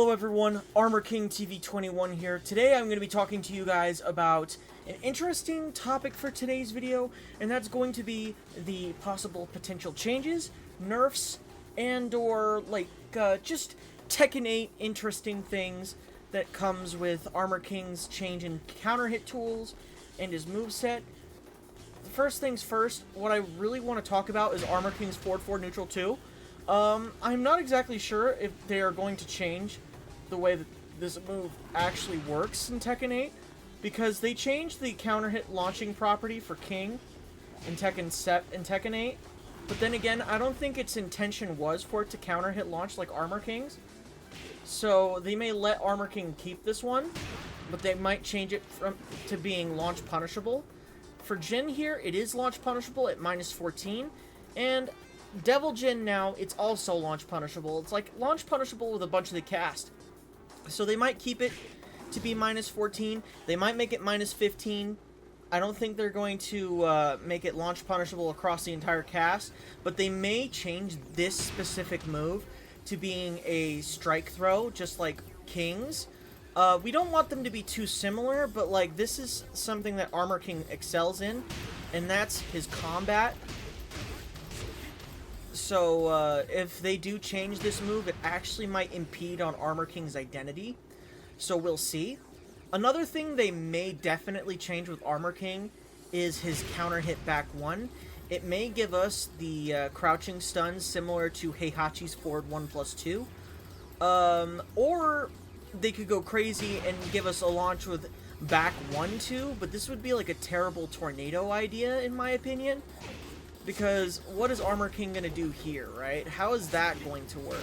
Hello everyone, Armor King TV21 here. Today I'm going to be talking to you guys about an interesting topic for today's video, and that's going to be the possible potential changes, nerfs, and or just Tekken 8 interesting things that comes with Armor King's change in counter hit tools and his moveset. First things first, what I really want to talk about is Armor King's forward 4 neutral 2. I'm not exactly sure if they are going to change the way that this move actually works in Tekken 8, because they changed the counter hit launching property for King in Tekken 8, but then again, I don't think its intention was for it to counter hit launch like Armor King's, so they may let Armor King keep this one, but they might change it to being launch punishable. For Jin here, it is launch punishable at -14, and Devil Jin now, it's also launch punishable. It's like launch punishable with a bunch of the cast. So they might keep it to be -14. They might make it -15. I don't think they're going to make it launch punishable across the entire cast, but they may change this specific move to being a strike throw, just like King's. We don't want them to be too similar, but like this is something that Armor King excels in, and that's his combat. So, if they do change this move, it actually might impede on Armor King's identity. So we'll see. Another thing they may definitely change with Armor King is his counter hit back 1. It may give us the crouching stun similar to Heihachi's forward 1+2. Or they could go crazy and give us a launch with back 1-2, but this would be like a terrible tornado idea in my opinion. Because what is Armor King going to do here, right? How is that going to work?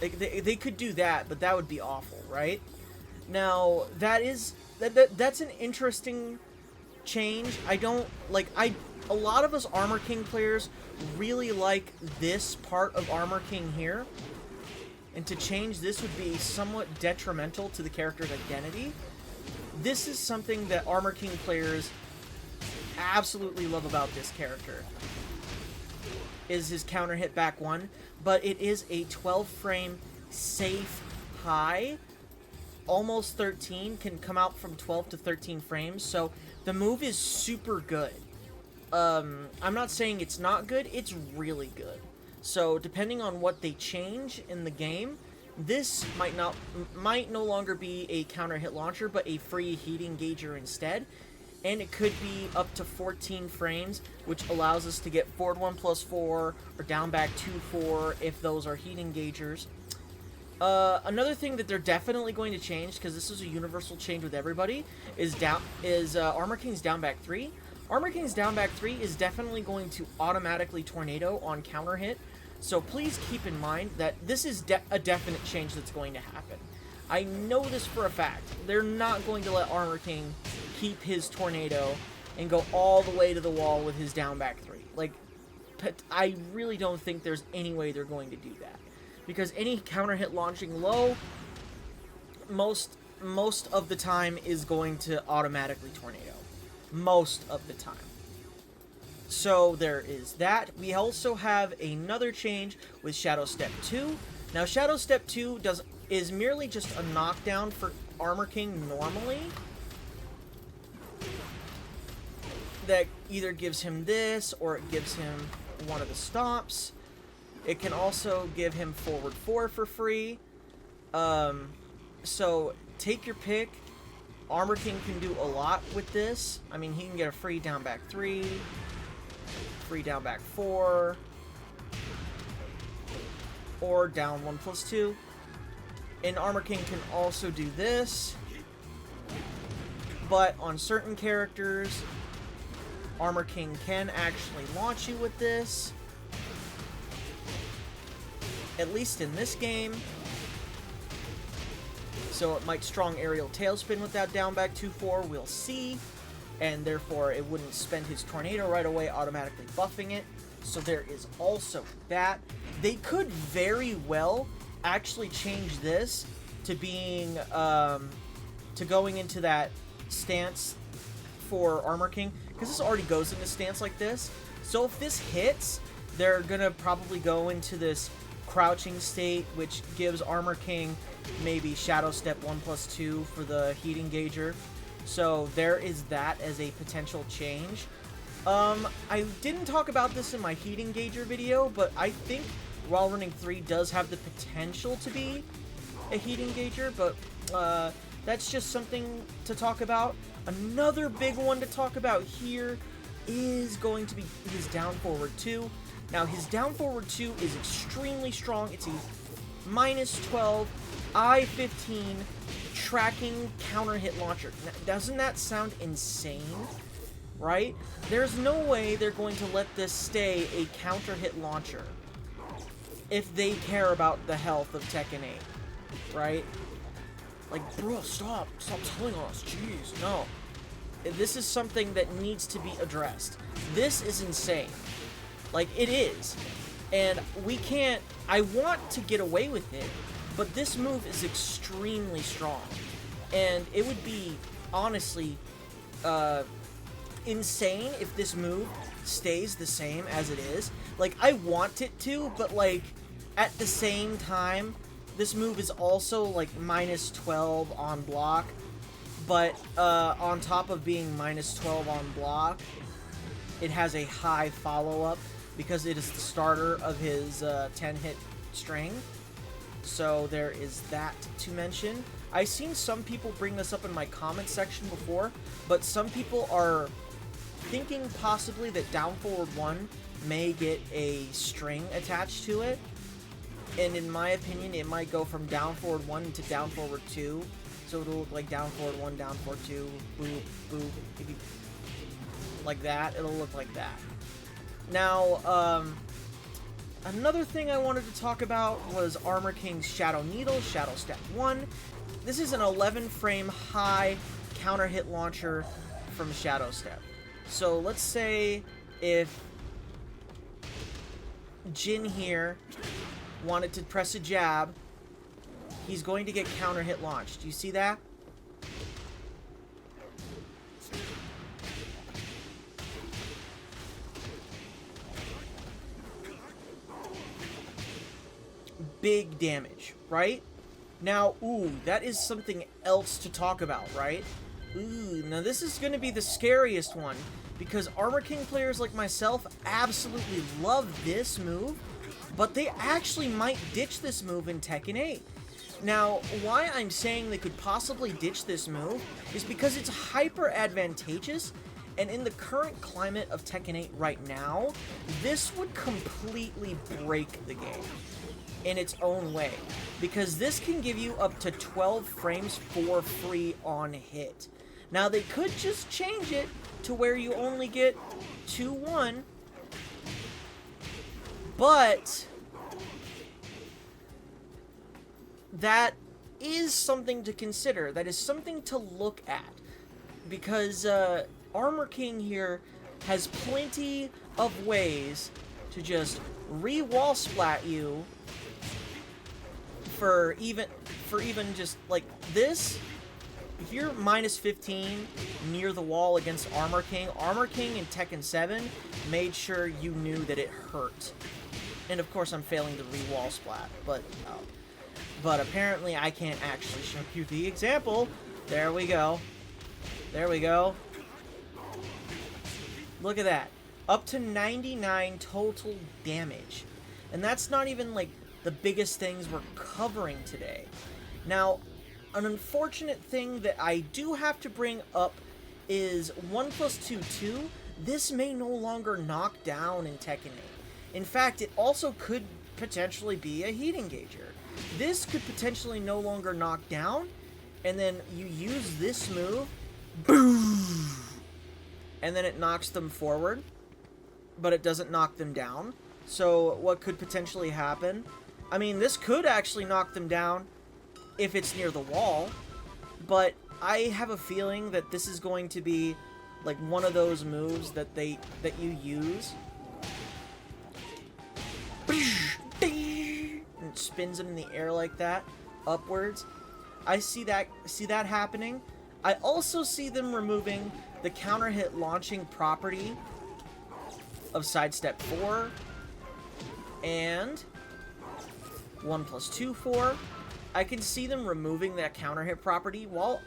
They could do that, but that would be awful, right? Now, that's an interesting change. A lot of us Armor King players really like this part of Armor King here. And to change this would be somewhat detrimental to the character's identity. This is something that Armor King players absolutely love about this character, is his counter hit back 1, but it is a 12 frame safe high. Almost 13 can come out from 12 to 13 frames, so the move is super good. I'm not saying it's not good, it's really good. So depending on what they change in the game, this might no longer be a counter hit launcher, but a free heat engager instead. And it could be up to 14 frames, which allows us to get forward 1+4 or down back 2-4 if those are heat engagers. Another thing that they're definitely going to change, because this is a universal change with everybody, is Armor King's down back 3. Armor King's down back 3 is definitely going to automatically tornado on counter hit. So please keep in mind that this is a definite change that's going to happen. I know this for a fact. They're not going to let Armor King keep his tornado and go all the way to the wall with his down back 3. Like, I really don't think there's any way they're going to do that. Because any counter hit launching low, most of the time is going to automatically tornado. Most of the time. So there is that. We also have another change with Shadow Step 2. Now Shadow Step 2 is merely just a knockdown for Armor King normally. That either gives him this, or it gives him one of the stops. It can also give him forward 4 for free. So take your pick. Armor King can do a lot with this. I mean, he can get a free down back 3, free down back 4, or down 1+2. And Armor King can also do this, but on certain characters, Armor King can actually launch you with this, at least in this game. So it might strong aerial tailspin with that down back 2-4, we'll see, and therefore it wouldn't spend his tornado right away, automatically buffing it. So there is also that. They could very well actually change this to being to going into that stance for Armor King, because this already goes into stance like this. So if this hits, they're gonna probably go into this crouching state, which gives Armor King maybe Shadow Step 1+2 for the heat engager. So there is that as a potential change. I didn't talk about this in my heat engager video, but I think While Running 3 does have the potential to be a heat engager, but that's just something to talk about. Another big one to talk about here is going to be his down forward 2. Now, his down forward 2 is extremely strong. It's a -12 I-15 tracking counter hit launcher. Now, doesn't that sound insane? Right? There's no way they're going to let this stay a counter hit launcher if they care about the health of Tekken 8, right? Like, bro, stop telling us, jeez, no. This is something that needs to be addressed. This is insane. Like, it is. And we can't, I want to get away with it, but this move is extremely strong. And it would be, honestly, insane if this move stays the same as it is. Like, I want it to, but, like, at the same time, this move is also, like, -12 on block. But, on top of being -12 on block, it has a high follow-up because it is the starter of his 10-hit string. So there is that to mention. I've seen some people bring this up in my comment section before, but some people are thinking possibly that down forward 1 may get a string attached to it. And in my opinion, it might go from down forward 1 to down forward 2. So it'll look like down forward 1, down forward 2, boop, boop, maybe like that. It'll look like that. Now, another thing I wanted to talk about was Armor King's Shadow Needle, Shadow Step 1. This is an 11-frame high counter hit launcher from Shadow Step. So let's say if Jin here wanted to press a jab, he's going to get counter hit launched. Do you see that? Big damage, right? Now, ooh, that is something else to talk about, right? Ooh, now this is going to be the scariest one, because Armor King players like myself absolutely love this move, but they actually might ditch this move in Tekken 8. Now, why I'm saying they could possibly ditch this move is because it's hyper advantageous, and in the current climate of Tekken 8 right now, this would completely break the game in its own way, because this can give you up to 12 frames for free on hit. Now, they could just change it to where you only get 2-1, but that is something to consider. That is something to look at, because Armor King here has plenty of ways to just re-wall splat you for even just like this. If you're -15 near the wall against Armor King in Tekken 7 made sure you knew that it hurt. And of course I'm failing the re-wall splat, but apparently I can't actually show you the example. There we go. There we go. Look at that. Up to 99 total damage. And that's not even like the biggest things we're covering today. Now, an unfortunate thing that I do have to bring up is 1+2, 2. This may no longer knock down in Tekken 8. In fact, it also could potentially be a heat engager. This could potentially no longer knock down, and then you use this move, boom, and then it knocks them forward, but it doesn't knock them down. So what could potentially happen? I mean, this could actually knock them down if it's near the wall, but I have a feeling that this is going to be like one of those moves that you use. And it spins them in the air like that, upwards. I see that happening. I also see them removing the counter hit launching property of sidestep 4, and 1+2/4. I can see them removing that counter hit property. While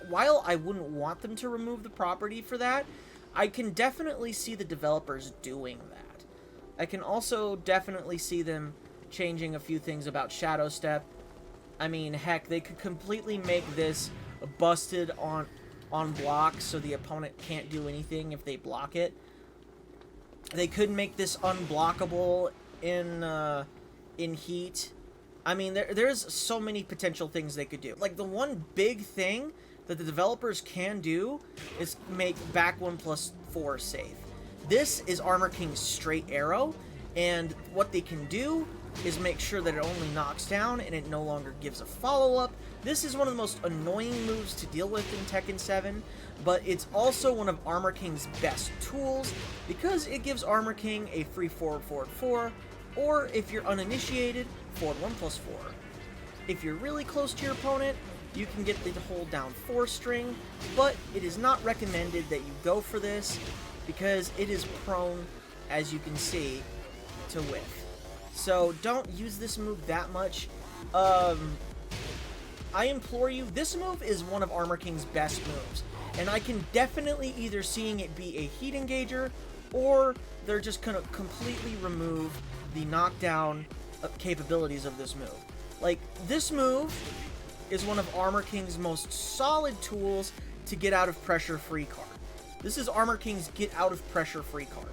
I wouldn't want them to remove the property for that, I can definitely see the developers doing that. I can also definitely see them changing a few things about Shadow Step. I mean, heck, they could completely make this busted on block so the opponent can't do anything if they block it. They could make this unblockable in heat. I mean, there's so many potential things they could do. Like, the one big thing that the developers can do is make back 1+4 safe. This is Armor King's straight arrow, and what they can do is make sure that it only knocks down and it no longer gives a follow-up. This is one of the most annoying moves to deal with in Tekken 7, but it's also one of Armor King's best tools because it gives Armor King a free forward 4, or if you're uninitiated, forward 1+4. If you're really close to your opponent, you can get the hold down 4 string, but it is not recommended that you go for this because it is prone, as you can see, to whiff. So don't use this move that much. I implore you, this move is one of Armor King's best moves, and I can definitely either seeing it be a heat engager, or they're just gonna completely remove the knockdown capabilities of this move. Like, this move is one of Armor King's most solid tools to get out of pressure free card. This is Armor King's get out of pressure free card.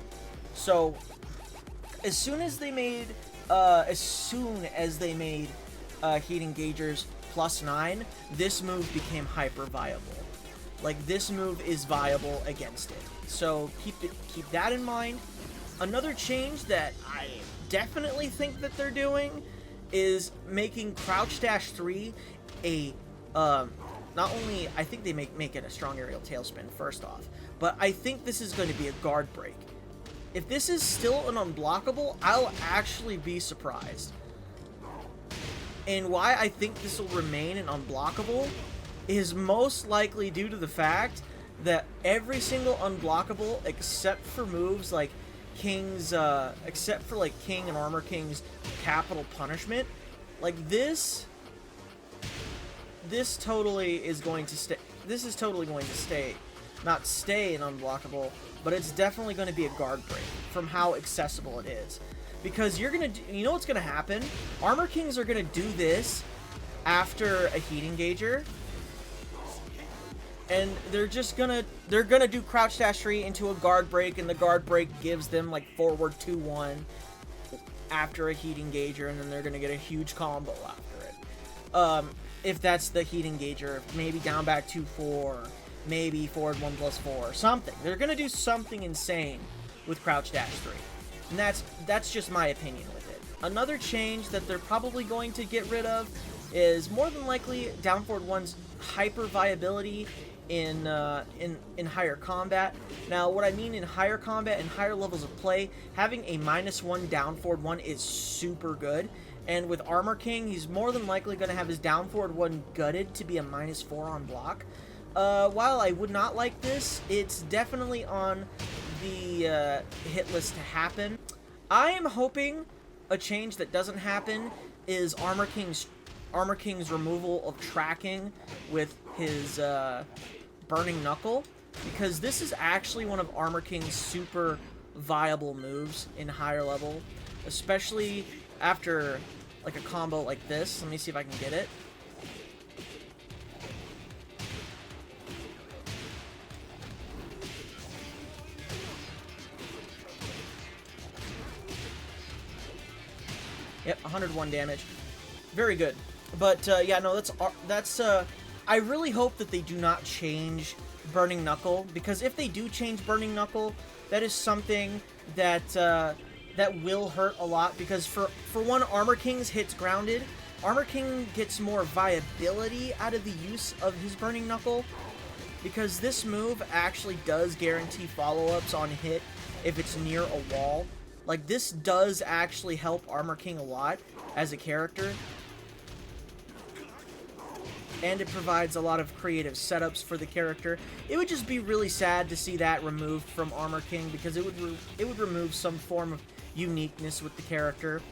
So, as soon as they made heat engagers +9, this move became hyper viable. Like, this move is viable against it. So keep that in mind. Another change that I definitely think that they're doing is making crouch dash 3 a not only I think they make it a strong aerial tailspin first off, but I think this is going to be a guard break. If this is still an unblockable, I'll actually be surprised. And why I think this will remain an unblockable is most likely due to the fact that every single unblockable, except for moves like King's, except for like King and Armor King's capital punishment, like this totally is going to stay. This is totally going to stay, not stay an unblockable, but it's definitely going to be a guard break from how accessible it is. Because you're gonna, you know what's gonna happen? Armor Kings are gonna do this after a heat engager, and they're gonna do crouch dash 3 into a guard break, and the guard break gives them like forward 2-1 after a heat engager, and then they're gonna get a huge combo after it. If that's the heat engager, maybe down back 2-4, maybe forward 1+4, something. They're gonna do something insane with crouch dash 3. And that's just my opinion with it. Another change that they're probably going to get rid of is more than likely down forward 1's hyper viability in higher combat. Now, what I mean in higher combat and higher levels of play, having a -1 down forward 1 is super good. And with Armor King, he's more than likely going to have his down forward 1 gutted to be a -4 on block. While I would not like this, it's definitely on the hit list to happen. I am hoping a change that doesn't happen is Armor King's removal of tracking with his Burning Knuckle, because this is actually one of Armor King's super viable moves in higher level, especially after like a combo like this. Let me see if I can get it. Yep, 101 damage. Very good. But, yeah, no, that's, I really hope that they do not change Burning Knuckle, because if they do change Burning Knuckle, that is something that, that will hurt a lot, because for one, Armor King's hits grounded. Armor King gets more viability out of the use of his Burning Knuckle, because this move actually does guarantee follow-ups on hit if it's near a wall. Like, this does actually help Armor King a lot as a character. And it provides a lot of creative setups for the character. It would just be really sad to see that removed from Armor King, because it would remove some form of uniqueness with the character.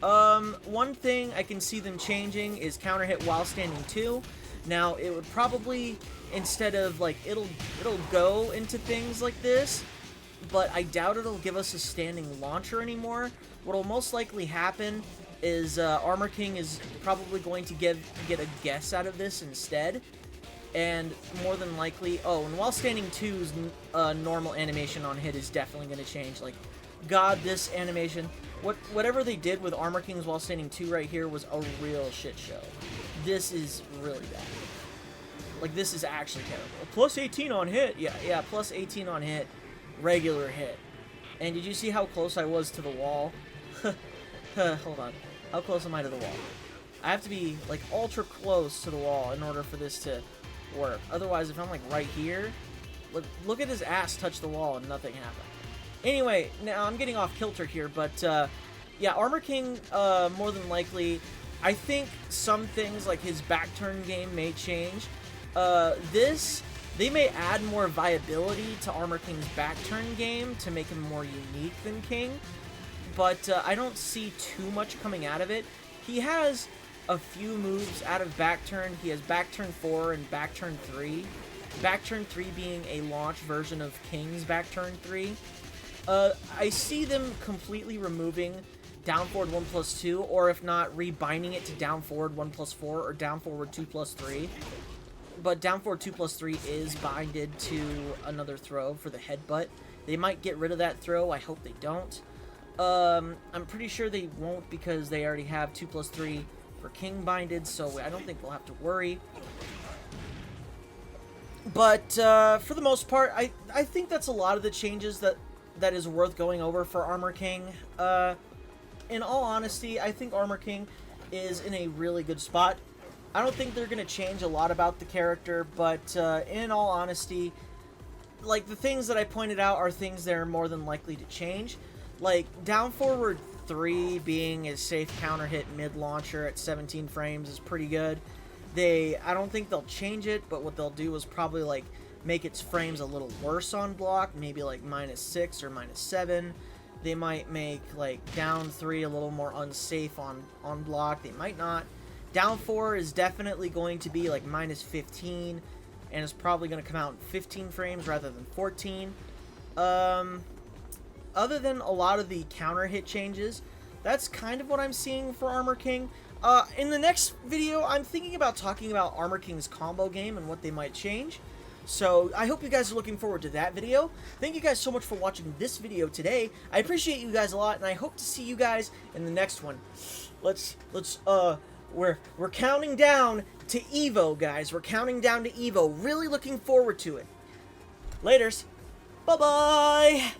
One thing I can see them changing is counter hit while standing 2. Now, it would probably, instead of, like, it'll go into things like this, but I doubt it'll give us a standing launcher anymore. What'll most likely happen is Armor King is probably going to get a guess out of this instead, and more than likely, oh, and while standing 2's normal animation on hit is definitely going to change. Like, God, this animation, whatever they did with Armor King's while standing 2 right here was a real shit show. This is really bad. Like, this is actually terrible. Plus 18 on hit. Yeah, plus 18 on hit. Regular hit. And did you see how close I was to the wall? Hold on. How close am I to the wall? I have to be, like, ultra close to the wall in order for this to work. Otherwise, if I'm, like, right here, look at his ass touch the wall and nothing happened. Anyway, now I'm getting off kilter here, but, yeah, Armor King, more than likely, I think some things like his back turn game may change. They may add more viability to Armor King's back turn game to make him more unique than King, but I don't see too much coming out of it. He has a few moves out of back turn. He has back turn 4 and back turn 3. Back turn 3 being a launch version of King's back turn 3. I see them completely removing down forward 1+2, or if not, rebinding it to down forward 1+4 or down forward 2+3. But down forward 2+3 is binded to another throw for the headbutt. They might get rid of that throw. I hope they don't. I'm pretty sure they won't because they already have 2+3 for King binded, so I don't think we'll have to worry. But for the most part, I think that's a lot of the changes that is worth going over for Armor King. In all honesty, I think Armor King is in a really good spot. I don't think they're going to change a lot about the character, but in all honesty, like, the things that I pointed out are things that are more than likely to change. Like, down forward 3 being a safe counter hit mid launcher at 17 frames is pretty good. I don't think they'll change it, but what they'll do is probably, like, make its frames a little worse on block, maybe like -6 or -7. They might make, like, down 3 a little more unsafe on block. They might not. Down 4 is definitely going to be like -15, and it's probably going to come out in 15 frames rather than 14. Other than a lot of the counter hit changes, that's kind of what I'm seeing for Armor King. In the next video, I'm thinking about talking about Armor King's combo game and what they might change. So I hope you guys are looking forward to that video. Thank you guys so much for watching this video today. I appreciate you guys a lot, and I hope to see you guys in the next one. We're counting down to Evo, guys. We're counting down to Evo. Really looking forward to it. Laters. Bye-bye.